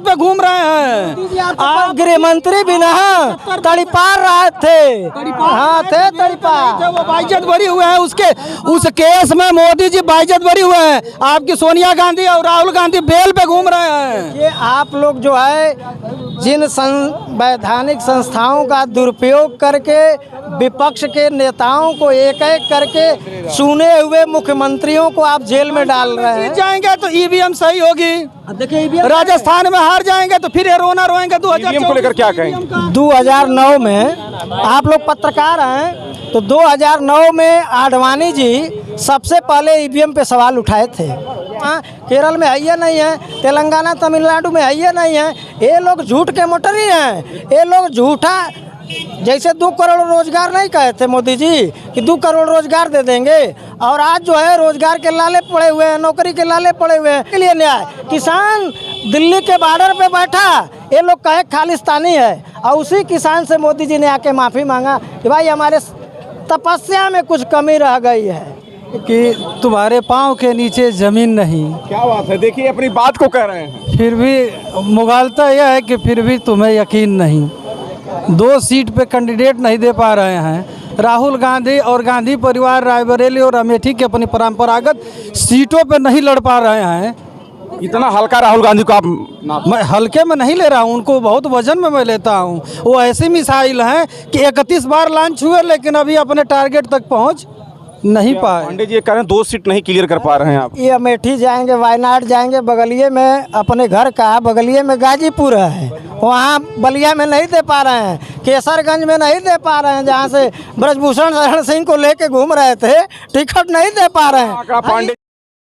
सड़क पे घूम रहे हैं। आप गृह मंत्री भी ना तड़ीपार रहे थे, हाँ थे तड़ीपार। वो बाइज्जत बरी हुए हैं, उस केस में मोदी जी बाइज्जत बरी हुए हैं। आपकी सोनिया गांधी और राहुल गांधी बेल पे घूम रहे हैं। ये आप लोग जो है जिन वैधानिक संस्थाओं का दुरुपयोग करके विपक्ष के नेताओं को एक एक करके चुने हुए मुख्यमंत्रियों को आप जेल में डाल रहे हैं। जाएंगे तो ईवीएम सही होगी। देखिए राजस्थान में हार जाएंगे तो फिर ये रोना रोएंगे। 2024 को लेकर क्या कहेंगे? 2009 में आप लोग पत्रकार हैं तो 2009 में आडवाणी जी सबसे पहले ईवीएम पे सवाल उठाए थे। केरल में है नहीं है, तेलंगाना तमिलनाडु में है नहीं है। ये लोग झूठ के मोटरी हैं। ये लोग झूठा, जैसे 2 करोड़ रोजगार नहीं कहे थे मोदी जी कि 2 करोड़ रोजगार दे देंगे, और आज जो है रोजगार के लाले पड़े हुए हैं, नौकरी के लाले पड़े हुए हैं। के लिए न्याय किसान दिल्ली के बॉर्डर पे बैठा, ये लोग कहे खालिस्तानी है, और उसी किसान से मोदी जी ने आके माफ़ी मांगा कि भाई हमारे तपस्या में कुछ कमी रह गई है कि तुम्हारे पाँव के नीचे जमीन नहीं। क्या बात है, देखिए अपनी बात को कह रहे हैं। फिर भी मुगालता यह है कि फिर भी तुम्हें यकीन नहीं। 2 सीट पे कैंडिडेट नहीं दे पा रहे हैं। राहुल गांधी और गांधी परिवार रायबरेली और अमेठी के अपनी परंपरागत सीटों पे नहीं लड़ पा रहे हैं। इतना हल्का राहुल गांधी को आप मैं हल्के में नहीं ले रहा हूँ, उनको बहुत वजन में मैं लेता हूँ। वो ऐसी मिसाइल हैं कि 31 बार लॉन्च हुए लेकिन अभी अपने टारगेट तक पहुँच नहीं पाए। पांडे जी कह रहे हैं 2 सीट नहीं क्लियर कर पा रहे हैं आप। ये अमेठी जाएंगे, वायनाड जाएंगे, बगलिए में अपने घर का बगलिए में गाजीपुर है, वहाँ बलिया में नहीं दे पा रहे हैं, केसरगंज में नहीं दे पा रहे हैं, जहाँ से ब्रजभूषण शरण सिंह को लेके घूम रहे थे, टिकट नहीं दे पा रहे हैं। पांडे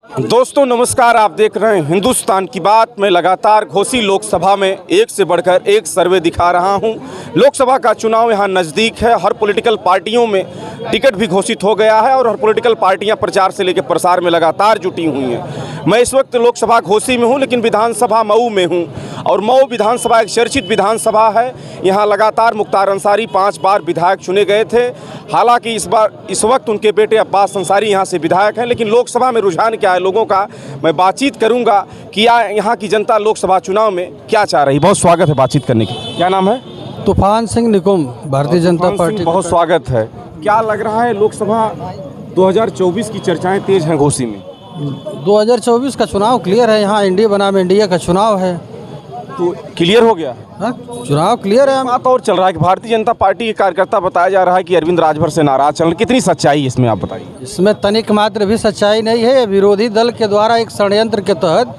दोस्तों नमस्कार, आप देख रहे हैं हिंदुस्तान की बात। मैं लगातार घोसी लोकसभा में एक से बढ़कर एक सर्वे दिखा रहा हूं। लोकसभा का चुनाव यहां नज़दीक है। हर पॉलिटिकल पार्टियों में टिकट भी घोषित हो गया है और हर पॉलिटिकल पार्टियां प्रचार से लेकर प्रसार में लगातार जुटी हुई हैं। मैं इस वक्त लोकसभा घोसी में हूं, लेकिन विधानसभा मऊ में हूं, और मऊ विधानसभा एक चर्चित विधानसभा है। यहाँ लगातार मुख्तार अंसारी 5 बार विधायक चुने गए थे। हालांकि इस वक्त उनके बेटे अब्बास अंसारी यहाँ से विधायक हैं, लेकिन लोकसभा में रुझान क्या है लोगों का, मैं बातचीत करूंगा कि यहाँ की जनता लोकसभा चुनाव में क्या चाह रही। बहुत स्वागत है बातचीत करने की। क्या नाम है? तूफान सिंह निकुम, भारतीय जनता पार्टी। बहुत स्वागत है। क्या लग रहा है, लोकसभा 2024 की चर्चाएं तेज हैं घोसी में? 2024 का चुनाव क्लियर है। यहाँ एनडीए बनाम एनडीए का चुनाव है, तो क्लियर हो गया। हाँ, चुनाव क्लियर है। बात और चल रहा है कि भारतीय जनता पार्टी के कार्यकर्ता बताया जा रहा है कि अरविंद राजभर से नाराज चल रहे। कितनी सच्चाई इसमें आप बताइए। इसमें तनिक मात्र भी सच्चाई नहीं है। विरोधी दल के द्वारा एक षड्यंत्र के तहत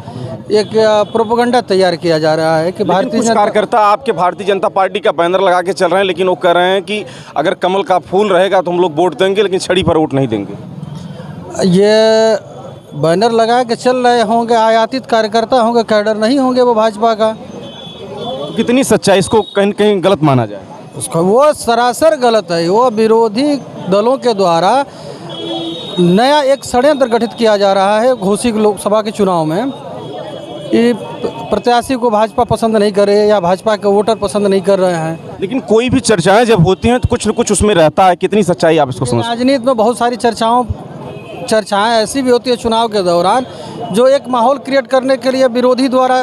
एक प्रोपेगेंडा तैयार किया जा रहा है कि भारतीय कार्यकर्ता आपके भारतीय जनता पार्टी का बैनर लगा के चल रहे हैं, लेकिन वो कह रहे हैं कि अगर कमल का फूल रहेगा तो हम लोग वोट देंगे, लेकिन छड़ी पर वोट नहीं देंगे। ये बैनर लगा के चल रहे होंगे, आयातित कार्यकर्ता होंगे, कैडर नहीं होंगे वो भाजपा का। कितनी सच्चाई, इसको कहीं कहीं गलत माना जाए? उसका वो सरासर गलत है। वो विरोधी दलों के द्वारा नया एक षड्यंत्र गठित किया जा रहा है घोसी लोकसभा के चुनाव में। ये प्रत्याशी को भाजपा पसंद नहीं करे या भाजपा के वोटर पसंद नहीं कर रहे हैं। लेकिन कोई भी चर्चाएं जब होती हैं तो कुछ न कुछ उसमें रहता है। कितनी सच्चाई आप इसको समझते हैं? राजनीति में बहुत सारी चर्चाएं ऐसी भी होती है चुनाव के दौरान, जो एक माहौल क्रिएट करने के लिए विरोधी द्वारा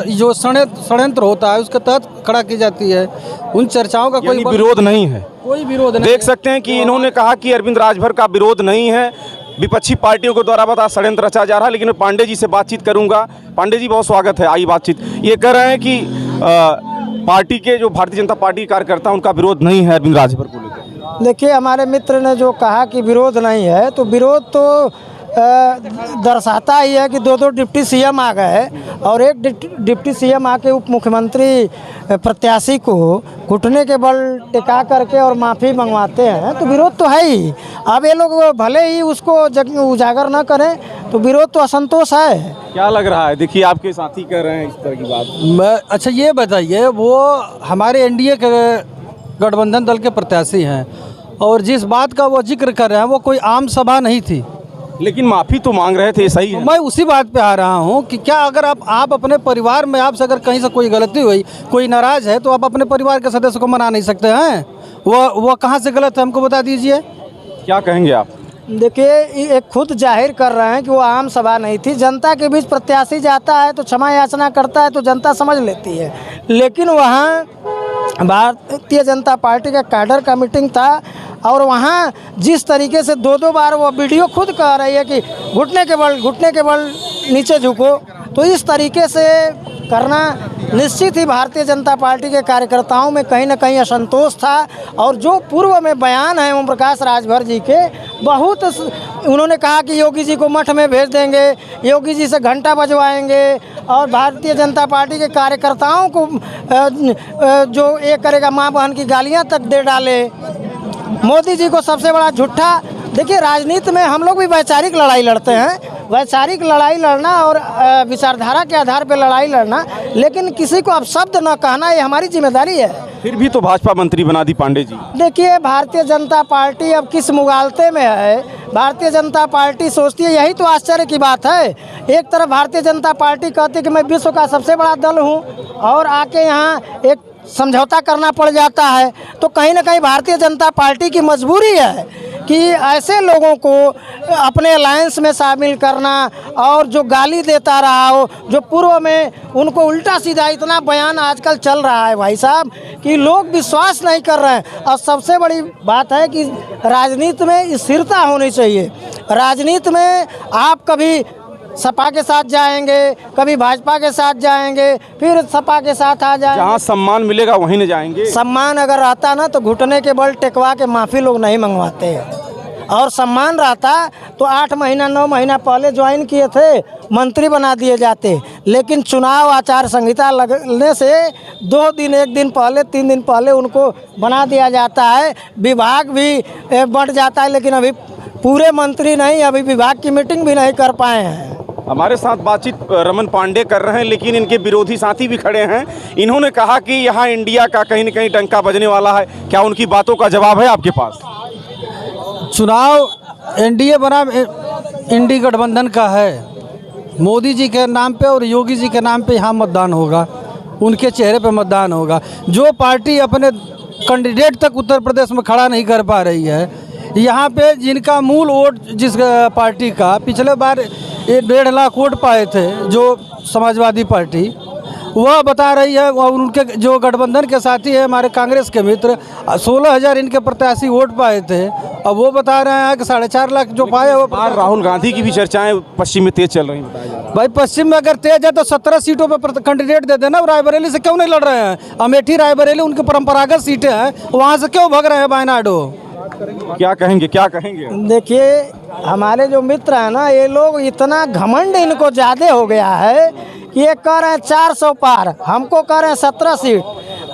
जो षड्यंत्र होता है उसके तहत खड़ा की जाती है। उन चर्चाओं का कोई विरोध नहीं है। कोई विरोध नहीं। देख सकते हैं कि इन्होंने कहा कि अरविंद राजभर का विरोध नहीं है, विपक्षी पार्टियों के द्वारा बता षड्यंत्र रचा जा रहा है। लेकिन मैं पांडे जी से बातचीत करूंगा। पांडे जी बहुत स्वागत है, आइए बातचीत। ये कह रहे हैं कि पार्टी के जो भारतीय जनता पार्टी के कार्यकर्ता उनका विरोध नहीं है अरविंद राजभर को लेकर। देखिए, हमारे मित्र ने जो कहा कि विरोध नहीं है, तो विरोध तो दर्शाता ही है कि 2 डिप्टी सीएम आ गए और एक डिप्टी सीएम आके उप मुख्यमंत्री प्रत्याशी को घुटने के बल टिका करके और माफ़ी मंगवाते हैं, तो विरोध तो है ही। अब ये लोग भले ही उसको उजागर न करें तो विरोध तो असंतोष है। क्या लग रहा है? देखिए आपके साथी कह रहे हैं इस तरह की बात। अच्छा ये बताइए, वो हमारे एनडीए के गठबंधन दल के प्रत्याशी हैं और जिस बात का वो जिक्र कर रहे हैं वो कोई आम सभा नहीं थी, लेकिन माफ़ी तो मांग रहे थे, सही है। मैं उसी बात पे आ रहा हूँ कि क्या अगर आप अपने परिवार में आपसे अगर कहीं से कोई गलती हुई, कोई नाराज़ है, तो आप अपने परिवार के सदस्य को मना नहीं सकते हैं? वो कहाँ से गलत है, हमको बता दीजिए। क्या कहेंगे आप? देखिए ये खुद जाहिर कर रहे हैं कि वो आम सभा नहीं थी। जनता के बीच प्रत्याशी जाता है तो क्षमा याचना करता है तो जनता समझ लेती है, लेकिन वहाँ भारतीय जनता पार्टी का कैडर का मीटिंग था और वहाँ जिस तरीके से दो बार वो वीडियो खुद कह रही है कि घुटने के बल नीचे झुको, तो इस तरीके से करना निश्चित ही भारतीय जनता पार्टी के कार्यकर्ताओं में कहीं ना कहीं असंतोष था। और जो पूर्व में बयान है ओम प्रकाश राजभर जी के, बहुत उन्होंने कहा कि योगी जी को मठ में भेज देंगे, योगी जी से घंटा बजवाएंगे और भारतीय जनता पार्टी के कार्यकर्ताओं को जो ये करेगा माँ बहन की गालियाँ तक दे डाले। मोदी जी को सबसे बड़ा झूठा। देखिए राजनीति में हम लोग भी वैचारिक लड़ाई लड़ते हैं, वैचारिक लड़ाई लड़ना और विचारधारा के आधार पर लड़ाई लड़ना, लेकिन किसी को अब शब्द न कहना ये हमारी जिम्मेदारी है। फिर भी तो भाजपा मंत्री बना दी पांडे जी। देखिए भारतीय जनता पार्टी अब किस मुगालते में है। भारतीय जनता पार्टी सोचती है, यही तो आश्चर्य की बात है। एक तरफ भारतीय जनता पार्टी कहती है कि मैं विश्व का सबसे बड़ा दल हूँ और आके यहाँ एक समझौता करना पड़ जाता है, तो कहीं ना कहीं भारतीय जनता पार्टी की मजबूरी है कि ऐसे लोगों को अपने अलायंस में शामिल करना और जो गाली देता रहा हो, जो पूर्व में उनको उल्टा सीधा इतना बयान आजकल चल रहा है भाई साहब कि लोग विश्वास नहीं कर रहे हैं। और सबसे बड़ी बात है कि राजनीति में स्थिरता होनी चाहिए। राजनीति में आप कभी सपा के साथ जाएंगे, कभी भाजपा के साथ जाएंगे, फिर सपा के साथ आ जाएंगे। जहाँ सम्मान मिलेगा वहीं न जाएंगे। सम्मान अगर रहता ना तो घुटने के बल टेकवा के माफ़ी लोग नहीं मंगवाते, और सम्मान रहता तो 8 महीना 9 महीना पहले ज्वाइन किए थे, मंत्री बना दिए जाते। लेकिन चुनाव आचार संहिता लगने से 2 दिन 1 दिन पहले 3 दिन पहले उनको बना दिया जाता है। विभाग भी बढ़ जाता है, लेकिन अभी पूरे मंत्री नहीं, अभी विभाग की मीटिंग भी नहीं कर पाए हैं। हमारे साथ बातचीत रमन पांडे कर रहे हैं, लेकिन इनके विरोधी साथी भी खड़े हैं। इन्होंने कहा कि यहाँ इंडिया का कहीं न कहीं डंका बजने वाला है। क्या उनकी बातों का जवाब है आपके पास? चुनाव एनडीए बना इंडी गठबंधन का है। मोदी जी के नाम पे और योगी जी के नाम पे यहाँ मतदान होगा, उनके चेहरे पे मतदान होगा। जो पार्टी अपने कैंडिडेट तक उत्तर प्रदेश में खड़ा नहीं कर पा रही है, यहाँ पे जिनका मूल वोट जिस पार्टी का पिछले बार 1.5 लाख वोट पाए थे, जो समाजवादी पार्टी, वह बता रही है, और उनके जो गठबंधन के साथी है हमारे कांग्रेस के मित्र, 16,000 इनके प्रत्याशी वोट पाए थे। अब वो बता रहे हैं कि 4.5 लाख जो पाए वो। राहुल गांधी की भी चर्चाएं पश्चिम में तेज चल रही हैं। भाई पश्चिम में अगर तेज है तो 17 सीटों पर कैंडिडेट दे देना। रायबरेली से क्यों नहीं लड़ रहे हैं? अमेठी रायबरेली उनकी परंपरागत सीटें हैं, वहाँ से क्यों भग रहे हैं वायनाडो? क्या कहेंगे, क्या कहेंगे? देखिए हमारे जो मित्र हैं ना, ये लोग इतना घमंड इनको ज़्यादा हो गया है कि ये कह रहे हैं 400 पार, हमको कह रहे हैं 17 सीट।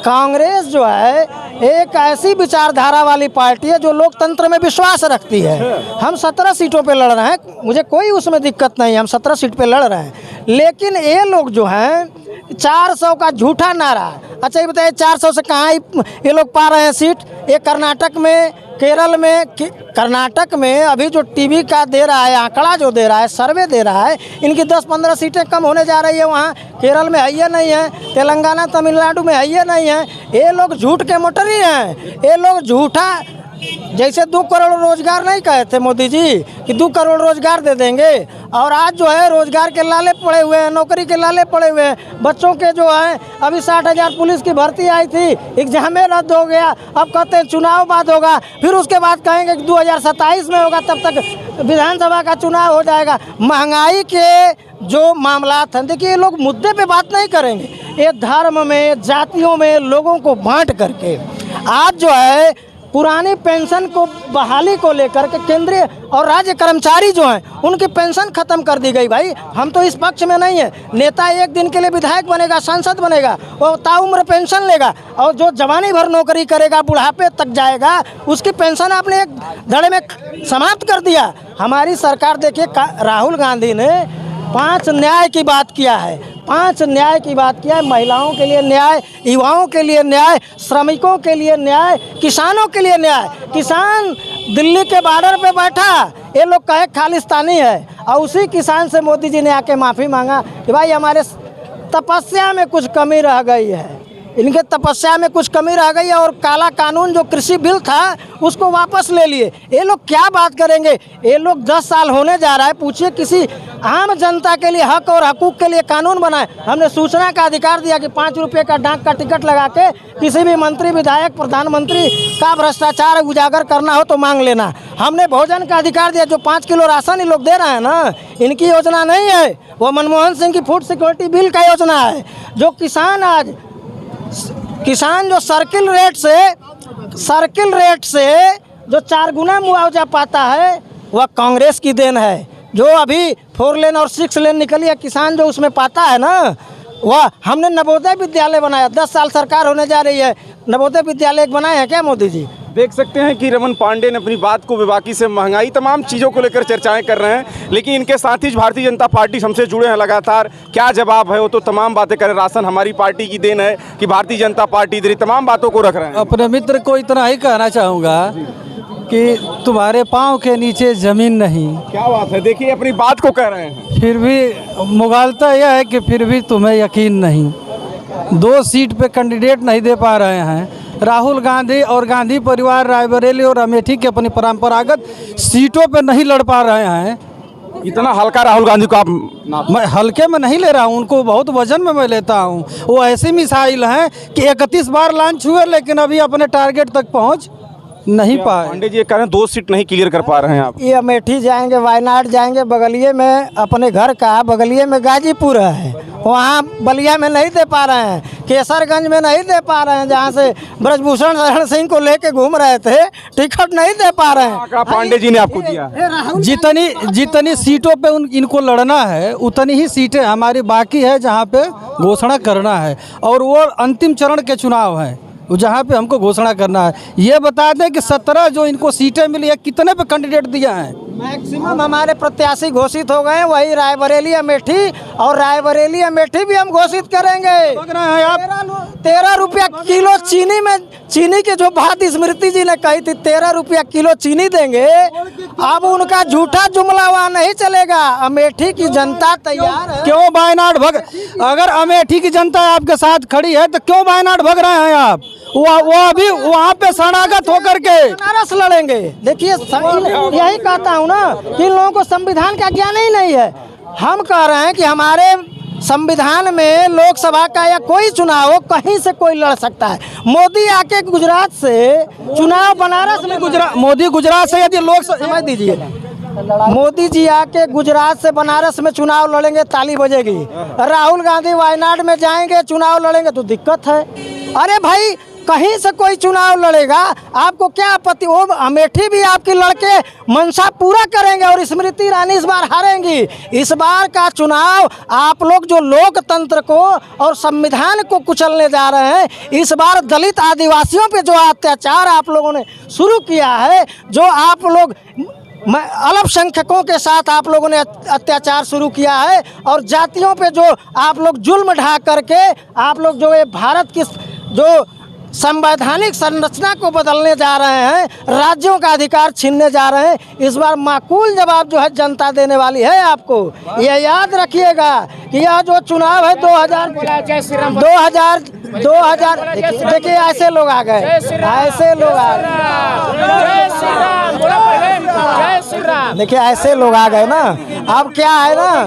कांग्रेस जो है एक ऐसी विचारधारा वाली पार्टी है जो लोकतंत्र में विश्वास रखती है। हम 17 सीटों पे लड़ रहे हैं, मुझे कोई उसमें दिक्कत नहीं है, हम 17 सीट पे लड़ रहे हैं। लेकिन ये लोग जो हैं 400 का झूठा नारा। अच्छा ये बताइए 400 से कहाँ ये लोग पा रहे हैं सीट? ये कर्नाटक में, केरल में, कर्नाटक में अभी जो टीवी का दे रहा है आंकड़ा, जो दे रहा है सर्वे दे रहा है, इनकी 10-15 सीटें कम होने जा रही है। वहाँ केरल में है नहीं है, तेलंगाना तमिलनाडु में है नहीं है। ये लोग झूठ के मोटरी हैं। ये लोग झूठा, जैसे 2 करोड़ रोजगार नहीं कहे थे मोदी जी कि 2 करोड़ रोजगार दे देंगे, और आज जो है रोजगार के लाले पड़े हुए हैं, नौकरी के लाले पड़े हुए हैं। बच्चों के जो है अभी 60,000 पुलिस की भर्ती आई थी, एग्जाम रद्द हो गया। अब कहते हैं चुनाव बाद होगा, फिर उसके बाद कहेंगे कि 2027 में होगा, तब तक विधानसभा का चुनाव हो जाएगा। महंगाई के जो मामला हैं, देखिए ये लोग मुद्दे पे बात नहीं करेंगे। ये धर्म में, जातियों में लोगों को बांट करके आज जो है पुरानी पेंशन को बहाली को लेकर के केंद्रीय और राज्य कर्मचारी जो हैं उनकी पेंशन खत्म कर दी गई। भाई हम तो इस पक्ष में नहीं है। नेता 1 दिन के लिए विधायक बनेगा, सांसद बनेगा, वो ताउम्र पेंशन लेगा, और जो जवानी भर नौकरी करेगा, बुढ़ापे तक जाएगा, उसकी पेंशन आपने एक धड़े में समाप्त कर दिया। हमारी सरकार देखिए, राहुल गांधी ने 5 न्याय की बात किया है, 5 न्याय की बात किया है। महिलाओं के लिए न्याय, युवाओं के लिए न्याय, श्रमिकों के लिए न्याय, किसानों के लिए न्याय। किसान दिल्ली के बॉर्डर पे बैठा, ये लोग कहे खालिस्तानी है, और उसी किसान से मोदी जी ने आके माफ़ी मांगा कि भाई हमारे तपस्या में कुछ कमी रह गई है। इनके तपस्या में कुछ कमी रह गई है और काला कानून जो कृषि बिल था उसको वापस ले लिए। ये लोग क्या बात करेंगे? ये लोग 10 साल होने जा रहा है, पूछिए किसी आम जनता के लिए हक और हकूक के लिए कानून बनाए। हमने सूचना का अधिकार दिया कि 5 रुपये का डाक का टिकट लगा के किसी भी मंत्री, विधायक, प्रधानमंत्री का भ्रष्टाचार उजागर करना हो तो मांग लेना। हमने भोजन का अधिकार दिया, जो 5 किलो राशन ये लोग दे रहे हैं ना, इनकी योजना नहीं है, वो मनमोहन सिंह की फूड सिक्योरिटी बिल का योजना है। जो किसान जो सर्किल रेट से जो 4 गुना मुआवजा पाता है वह कांग्रेस की देन है। जो अभी 4 लेन और 6 लेन निकली है, किसान जो उसमें पाता है ना, वह हमने नवोदय विद्यालय बनाया। 10 साल सरकार होने जा रही है, नवोदय विद्यालय बनाए हैं क्या मोदी जी? देख सकते हैं कि रमन पांडे ने अपनी बात को बेबाकी से महंगाई तमाम चीज़ों को लेकर चर्चाएं कर रहे हैं, लेकिन इनके साथ ही भारतीय जनता पार्टी हमसे जुड़े हैं लगातार। क्या जवाब है? वो तो तमाम बातें करें, राशन हमारी पार्टी की देन है कि भारतीय जनता पार्टी इधर तमाम बातों को रख रहे हैं। अपने मित्र को इतना ही कहना चाहूँगा कि तुम्हारे पाँव के नीचे ज़मीन नहीं। क्या बात है, देखिए अपनी बात को कह रहे हैं। फिर भी मुगालता यह है कि फिर भी तुम्हें यकीन नहीं। 2 सीट पे कैंडिडेट नहीं दे पा रहे हैं। राहुल गांधी और गांधी परिवार रायबरेली और अमेठी के अपनी परंपरागत सीटों पे नहीं लड़ पा रहे हैं। इतना हल्का राहुल गांधी को आप मैं हल्के में नहीं ले रहा हूँ, उनको बहुत वजन में मैं लेता हूँ। वो ऐसी मिसाइल हैं कि 31 बार लॉन्च हुए लेकिन अभी अपने टारगेट तक पहुँच नहीं पाए। पांडे जी ये कह रहे हैं 2 सीट नहीं क्लियर कर पा रहे हैं आप। ये अमेठी जाएंगे, वायनाड जाएंगे, बगलिए में अपने घर का बगलिए में गाजीपुर है, वहाँ बलिया में नहीं दे पा रहे हैं, केसरगंज में नहीं दे पा रहे हैं, जहाँ से ब्रजभूषण शरण सिंह को लेके घूम रहे थे, टिकट नहीं दे पा रहे हैं। पांडे जी ने आपको दिया। जितनी सीटों पे इनको लड़ना है उतनी ही सीटें हमारी बाकी है जहाँ पे घोषणा करना है, और वो अंतिम चरण के चुनाव हैं जहाँ पे हमको घोषणा करना है। ये बता दें कि 17 जो इनको सीटें मिली है, कितने पे कैंडिडेट दिया है? मैक्सिमम हमारे प्रत्याशी घोषित हो गए, वही रायबरेली अमेठी, और रायबरेली अमेठी भी हम घोषित करेंगे। 13 रुपया किलो चीनी में, चीनी की जो बात स्मृति जी ने कही थी, 13 रुपया किलो चीनी देंगे। अब उनका झूठा जुमला वहाँ नहीं चलेगा। अमेठी की जनता तैयार है। क्यों वायनाड अगर अमेठी की जनता आपके साथ खड़ी है तो क्यों वायनाड भग रहे हैं आप? वो अभी वहाँ पे शरणागत होकर के बनारस लड़ेंगे। देखिए यही कहता हूँ ना कि इन लोगों को संविधान का ज्ञान ही नहीं है। हम कह रहे हैं कि हमारे संविधान में लोकसभा का या कोई चुनाव हो, कहीं से कोई लड़ सकता है। मोदी आके गुजरात से चुनाव बनारस में, मोदी गुजरात से यदि लोग समझ दीजिए, मोदी जी आके गुजरात से बनारस में चुनाव लड़ेंगे, ताली बजेगी। राहुल गांधी वायनाड में जाएंगे, चुनाव लड़ेंगे तो दिक्कत है। अरे भाई कहीं से कोई चुनाव लड़ेगा, आपको क्या आपत्ति? वो अमेठी भी आपकी लड़के मंशा पूरा करेंगे और स्मृति ईरानी इस बार हारेंगी। इस बार का चुनाव आप लोग जो लोकतंत्र को और संविधान को कुचलने जा रहे हैं, इस बार दलित आदिवासियों पे जो अत्याचार आप लोगों ने शुरू किया है, जो आप लोग अल्पसंख्यकों के साथ आप लोगों ने अत्याचार शुरू किया है, और जातियों पे जो आप लोग जुल्म ढा करके आप लोग जो ये भारत की जो संवैधानिक संरचना को बदलने जा रहे हैं, राज्यों का अधिकार छीनने जा रहे हैं, इस बार माकूल जवाब जो है जनता देने वाली है आपको। ये याद रखिएगा कि यह जो चुनाव है 2000 देखिए ऐसे लोग आ गए, ऐसे लोग आ गए, देखिए ऐसे लोग आ गए ना। अब क्या है ना,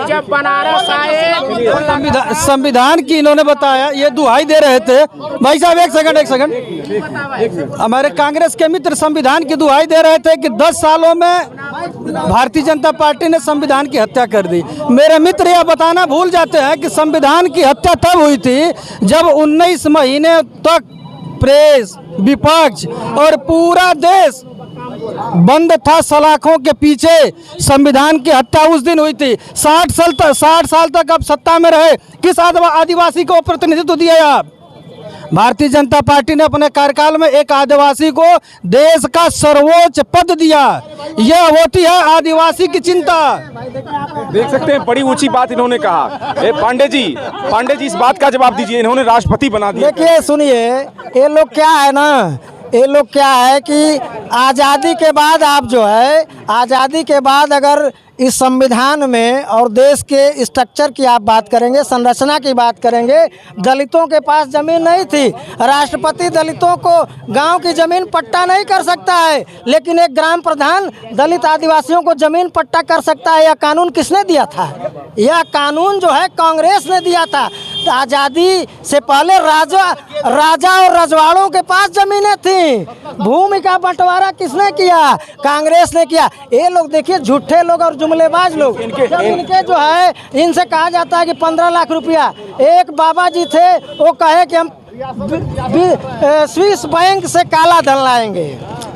जब बनारस आए संविधान की इन्होंने बताया, ये दुहाई दे रहे थे। भाई साहब एक सेकंड, हमारे कांग्रेस के मित्र संविधान की दुहाई दे रहे थे कि 10 सालों में भारतीय जनता पार्टी ने संविधान की हत्या कर दी। मेरे मित्र यह बताना भूल जाते हैं कि संविधान की हत्या तब हुई थी जब 19 महीने तक प्रेस, विपक्ष और पूरा देश बंद था सलाखों के पीछे। संविधान की हत्या उस दिन हुई थी। 60 साल तक आप सत्ता में रहे, किस आदिवासी को प्रतिनिधित्व दिया आप? भारतीय जनता पार्टी ने अपने कार्यकाल में एक आदिवासी को देश का सर्वोच्च पद दिया। यह होती है आदिवासी की चिंता। देख सकते हैं बड़ी ऊंची बात इन्होंने कहा। पांडे जी इस बात का जवाब दीजिए, इन्होंने राष्ट्रपति बना दिया। देखिए सुनिए, ये लोग क्या है ना, ये लोग क्या है कि आज़ादी के बाद आप जो है, आज़ादी के बाद अगर इस संविधान में और देश के स्ट्रक्चर की आप बात करेंगे, संरचना की बात करेंगे, दलितों के पास ज़मीन नहीं थी। राष्ट्रपति दलितों को गांव की ज़मीन पट्टा नहीं कर सकता है, लेकिन एक ग्राम प्रधान दलित आदिवासियों को ज़मीन पट्टा कर सकता है। यह कानून किसने दिया था? यह कानून जो है कांग्रेस ने दिया था। आज़ादी से पहले राजा और रजवाड़ों के पास ज़मीनें थीं। भूमि का बंटवारा किसने किया? कांग्रेस ने किया। ये लोग देखिए झूठे लोग और जुमलेबाज लोग, जब इनके जो है इनसे कहा जाता है कि 15 लाख रुपया, एक बाबा जी थे वो कहे कि हम स्विस बैंक से काला धन लाएंगे,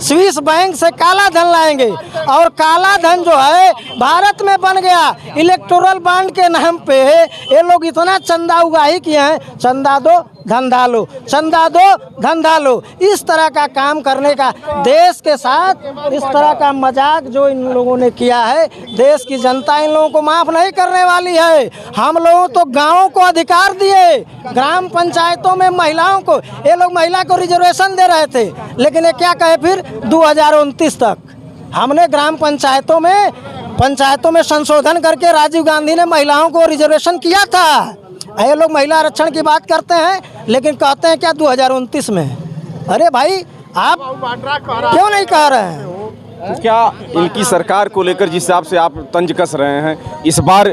स्विस बैंक से काला धन लाएंगे, और काला धन जो है भारत में बन गया इलेक्टोरल बॉन्ड के नाम पे। ये लोग इतना चंदा उगाही किए हैं, चंदा दो धंधा लो, चंदा दो धंधा लो। इस तरह का काम करने का, देश के साथ इस तरह का मजाक जो इन लोगों ने किया है, देश की जनता इन लोगों को माफ़ नहीं करने वाली है। हम लोगों तो गाँवों को अधिकार दिए, ग्राम पंचायतों में महिलाओं को, ये लोग महिला को रिजर्वेशन दे रहे थे, लेकिन ये क्या कहे फिर 2029 तक हमने ग्राम पंचायतों में संशोधन करके राजीव गांधी ने महिलाओं को रिजर्वेशन किया था। ये लोग महिला आरक्षण की बात करते हैं, लेकिन कहते हैं क्या 2029 में? अरे भाई आप क्यों नहीं कह रहे हैं? तो क्या इनकी सरकार को लेकर जिस हिसाब से आप तंज कस रहे हैं, इस बार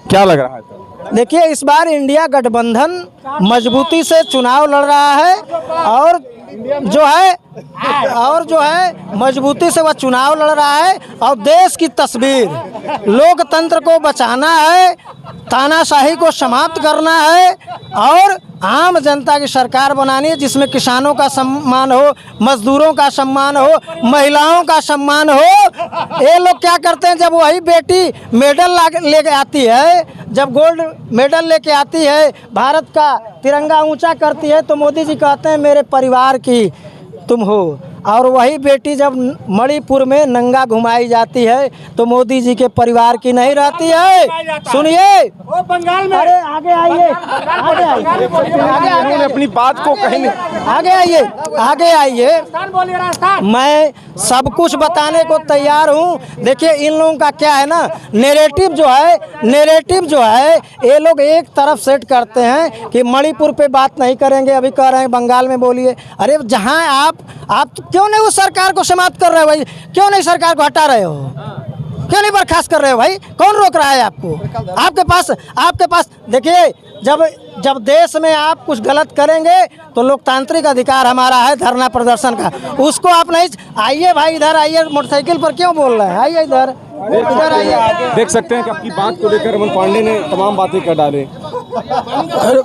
क्या लग रहा है? देखिए, इस बार इंडिया गठबंधन मजबूती से चुनाव लड़ रहा है, और जो है मजबूती से वह चुनाव लड़ रहा है। और देश की तस्वीर, लोकतंत्र को बचाना है, तानाशाही को समाप्त करना है, और आम जनता की सरकार बनानी है जिसमें किसानों का सम्मान हो, मजदूरों का सम्मान हो, महिलाओं का सम्मान हो। ये लोग क्या करते हैं, जब वही बेटी मेडल लेके आती है, जब गोल्ड मेडल लेके आती है, भारत का तिरंगा ऊंचा करती है, तो मोदी जी कहते हैं मेरे परिवार की तुम हो। और वही बेटी जब मणिपुर में नंगा घुमाई जाती है, तो मोदी जी के परिवार की नहीं रहती है। सुनिए, बंगाल में, अरे आगे आइए, आगे अपनी बात को कहीं आगे आइए, मैं सब कुछ बताने को तैयार हूँ। देखिए, इन लोगों का क्या है ना, नेरेटिव जो है ये लोग एक तरफ सेट करते हैं कि मणिपुर पे बात नहीं करेंगे, अभी कह रहे हैं बंगाल में बोलिए। अरे जहाँ आप क्यों नहीं उस सरकार को समाप्त कर रहे हो भाई? क्यों नहीं सरकार को हटा रहे हो? क्यों नहीं बर्खास्त कर रहे हो भाई? कौन रोक रहा है आपको? आपके पास देखिए, जब देश में आप कुछ गलत करेंगे तो लोकतांत्रिक अधिकार हमारा है धरना प्रदर्शन का, उसको आप नहीं। आइए भाई, इधर आइए, मोटरसाइकिल पर क्यों बोल रहे हैं? आइए इधर आइए। देख सकते हैं कि आपकी बात को लेकर अमन पांडे ने तमाम बातें कर डाले।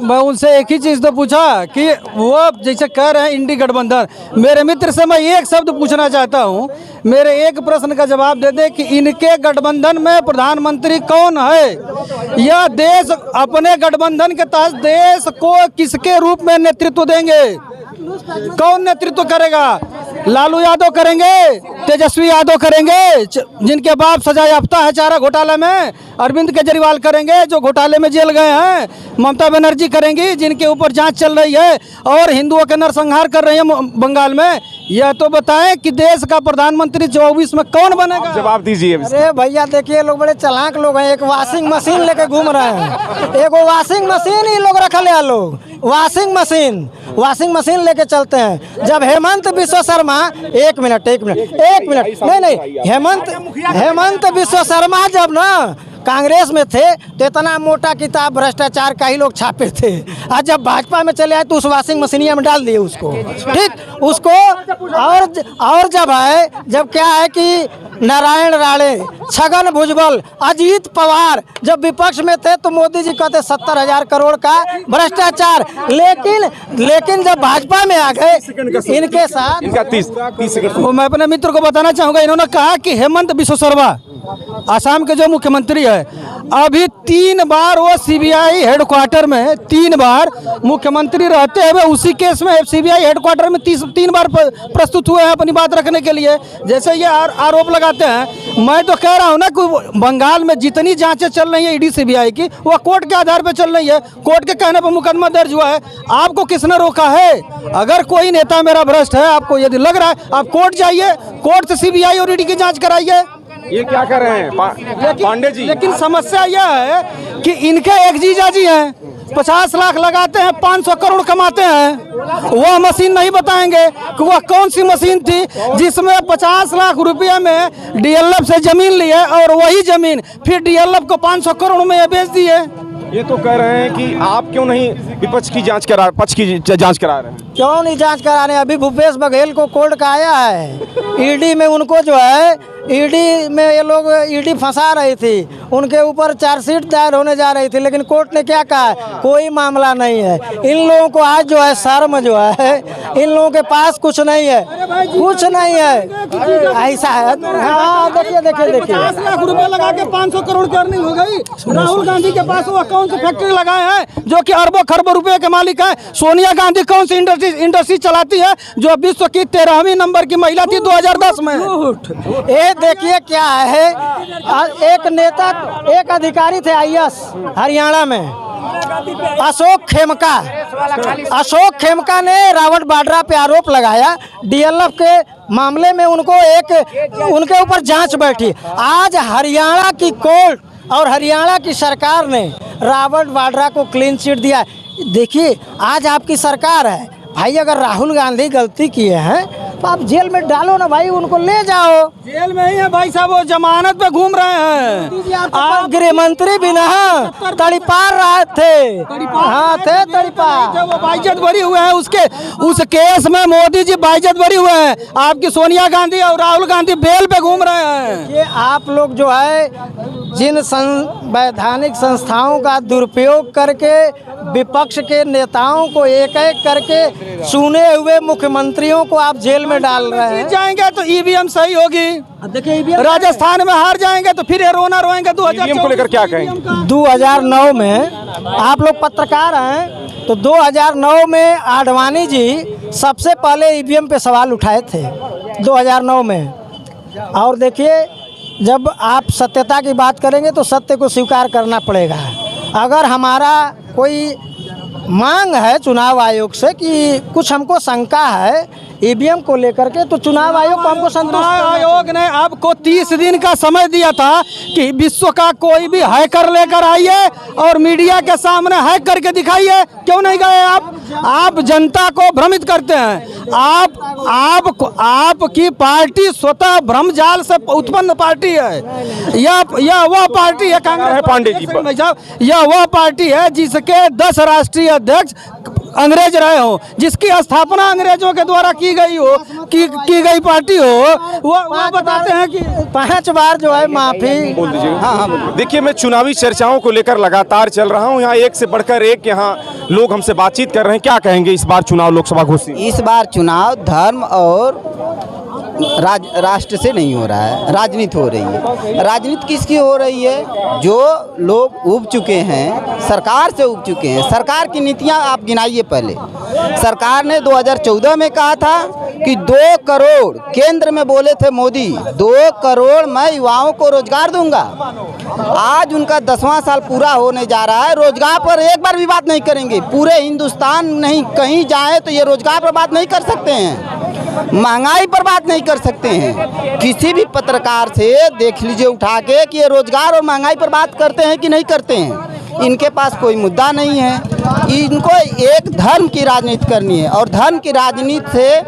मैं उनसे एक ही चीज़ तो पूछा कि वो जैसे कह रहे हैं इंडी गठबंधन, मेरे मित्र से मैं एक शब्द पूछना चाहता हूँ, मेरे एक प्रश्न का जवाब दे दे कि इनके गठबंधन में प्रधानमंत्री कौन है? यह देश अपने गठबंधन के तहत देश को किसके रूप में नेतृत्व देंगे? कौन नेतृत्व करेगा? लालू यादव करेंगे? तेजस्वी यादव करेंगे जिनके बाप सजा याफ्ता है चारा घोटाला में? अरविंद केजरीवाल करेंगे जो घोटाले में जेल गए हैं? ममता बनर्जी करेंगी जिनके ऊपर जांच चल रही है और हिंदुओं के नरसंहार कर रही है बंगाल में? यह तो बताएं कि देश का प्रधानमंत्री 24 में कौन बनेगा? जवाब दीजिए। अरे भैया देखिए, लोग बड़े चालाक लोग हैं। एक वॉशिंग मशीन लेके घूम रहे हैं, एक वॉशिंग मशीन ही लोग रख ले, लोग वॉशिंग मशीन लेके चलते हैं। जब हेमंत बिश्व शर्मा, एक मिनट नहीं, हेमंत बिश्व शर्मा जब ना कांग्रेस में थे तो इतना मोटा किताब भ्रष्टाचार का ही लोग छापे थे, आज जब भाजपा में चले आए तो उस वॉशिंग मशीनिया में डाल दिए उसको, ठीक उसको। और जब क्या है कि नारायण राणे, छगन भुजबल, अजीत पवार जब विपक्ष में थे तो मोदी जी कहते 70,000 करोड़ का भ्रष्टाचार, लेकिन जब भाजपा में आ गए इनके साथ। इनका 30 सेकंड मैं अपने मित्र को बताना चाहूँगा, इन्होंने कहा कि हेमंत बिश्व शर्मा आसाम के जो मुख्यमंत्री है, अभी 3 बार वो सीबीआई हेडक्वार्टर में 3 बार मुख्यमंत्री रहते हुए उसी केस में सीबीआई हेडक्वार्टर में 3 बार प्रस्तुत हुए हैं अपनी बात रखने के लिए। जैसे ये आरोप लगाते हैं, मैं तो कह रहा हूँ ना कि बंगाल में जितनी जांचें चल रही है ईडी सीबीआई की, वह कोर्ट के आधार पर चल रही है, कोर्ट के कहने पर मुकदमा दर्ज हुआ है। आपको किसने रोका है? अगर कोई नेता मेरा भ्रष्ट है, आपको यदि लग रहा है, आप कोर्ट जाइए, कोर्ट से सीबीआई और ईडी की जांच कराइए। ये क्या कर रहे हैं पांडे जी? लेकिन समस्या यह है कि इनके एक जीजा जी हैं, 50 लाख लगाते हैं, 500 करोड़ कमाते हैं। वह मशीन नहीं बताएंगे कि वह कौन सी मशीन थी जिसमें 50 लाख रुपये में डीएलएफ से जमीन ली है और वही जमीन फिर डीएलएफ को 500 करोड़ में बेच दी है। ये तो कह रहे हैं कि आप क्यों नहीं विपक्ष की जांच करा, पक्ष की जांच करा रहे हैं? क्यों नहीं जांच करा रहे? अभी भूपेश बघेल को कोर्ट का आया है, ईडी में उनको जो है, ईडी में ये लोग ईडी फंसा रही थी, उनके ऊपर चार्जशीट दायर होने जा रही थी, लेकिन कोर्ट ने क्या कहा? कोई मामला नहीं है। इन लोगों को आज जो है शर्म जो है, इन लोगों के पास कुछ नहीं है, कुछ नहीं है, ऐसा है। हाँ देखिए देखिए देखिए, 50 लाख रुपए लगा के 500 करोड़ की अर्निंग हो गई। राहुल गांधी के पास वो कौन सी फैक्ट्री लगाए हैं जो कि अरबों खरबों रुपए के मालिक है? सोनिया गांधी कौन सी इंडस्ट्री चलाती है जो विश्व की 13वीं नंबर की महिला थी 2010 में? ये देखिए क्या है, एक नेता, एक अधिकारी थे आईएएस हरियाणा में, अशोक खेमका ने रावत बाड्रा पे आरोप लगाया, डीएलएफ के मामले में उनके ऊपर जांच बैठी। आज हरियाणा की कोर्ट और हरियाणा की सरकार ने रावत बाड्रा को क्लीन चिट दिया। देखिए आज आपकी सरकार है भाई, अगर राहुल गांधी गलती किए हैं तो आप जेल में डालो ना भाई, उनको ले जाओ। जेल में ही है भाई साहब, वो जमानत पे घूम रहे हैं। आप गृह मंत्री भी ना तड़ीपार रहे थे, हाँ थे तड़ीपार। वो बाइज्जत बरी हुए हैं, उस केस में मोदी जी बाइज्जत बरी हुए हैं। आपकी सोनिया गांधी और राहुल गांधी बेल पे घूम रहे हैं। ये आप लोग जो है जिन वैधानिक संस्थाओं का दुरुपयोग करके विपक्ष के नेताओं को एक एक करके चुने हुए मुख्यमंत्रियों को आप जेल में डाल रहे हैं। जाएंगे तो ईवीएम सही होगी। देखिए राजस्थान में हार जाएंगे तो फिर ये रोना रोएंगे। 2024 को लेकर क्या कहेंगे? 2009 में आप लोग पत्रकार हैं, तो 2009 में आडवाणी जी सबसे पहले ईवीएम पे सवाल उठाए थे 2009 में। और देखिए जब आप सत्यता की बात करेंगे तो सत्य को स्वीकार करना पड़ेगा। अगर हमारा कोई मांग है चुनाव आयोग से कि कुछ हमको शंका है ईवीएम को लेकर के, तो चुनाव आयोग को हमको संतुष्ट आयोग ने आपको 30 दिन का समय दिया था कि विश्व का कोई भी हैकर लेकर आइए और मीडिया के सामने हैक करके दिखाइए। क्यों नहीं गए आप जनता को भ्रमित करते हैं। आपकी पार्टी स्वतः भ्रमजाल से उत्पन्न पार्टी है। यह वह पार्टी है कांग्रेस पांडे जी, यह वह पार्टी है जिसके 10 राष्ट्रीय अध्यक्ष अंग्रेज रहे हो, जिसकी स्थापना अंग्रेजों के द्वारा की गई पार्टी हो। वो बताते हैं कि 5 बार जो है माफी। बोल दीजिए। हाँ, देखिए मैं चुनावी चर्चाओं को लेकर लगातार चल रहा हूँ, यहाँ एक से बढ़कर एक यहाँ लोग हमसे बातचीत कर रहे हैं। क्या कहेंगे इस बार चुनाव लोकसभा घोषित? इस बार चुनाव धर्म और राष्ट्र से नहीं हो रहा है, राजनीति हो रही है। राजनीति किसकी हो रही है? जो लोग उब चुके हैं, सरकार से उब चुके हैं। सरकार की नीतियां आप गिनाइए। पहले सरकार ने 2014 में कहा था कि 2 करोड़, केंद्र में बोले थे मोदी 2 करोड़ मैं युवाओं को रोजगार दूंगा। आज उनका 10वां साल पूरा होने जा रहा है, रोजगार पर एक बार भी बात नहीं करेंगे। पूरे हिंदुस्तान नहीं कहीं जाए तो ये रोजगार पर बात नहीं कर सकते हैं, महंगाई पर बात नहीं कर सकते हैं। किसी भी पत्रकार से देख लीजिए उठा के कि ये रोजगार और महंगाई पर बात करते हैं कि नहीं करते हैं। इनके पास कोई मुद्दा नहीं है। इनको एक धर्म की राजनीति करनी है और धर्म की राजनीति से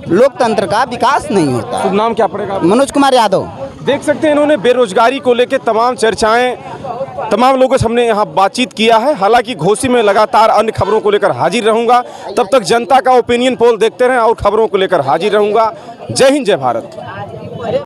लोकतंत्र का विकास नहीं होता। शुभ नाम क्या पड़ेगा? मनोज कुमार यादव। देख सकते हैं इन्होंने बेरोजगारी को लेकर तमाम चर्चाएं, तमाम लोगों से हमने यहाँ बातचीत किया है। हालांकि घोसी में लगातार अन्य खबरों को लेकर हाजिर रहूंगा। तब तक जनता का ओपिनियन पोल देखते रहें और खबरों को लेकर हाजिर रहूंगा। जय हिंद, जय भारत।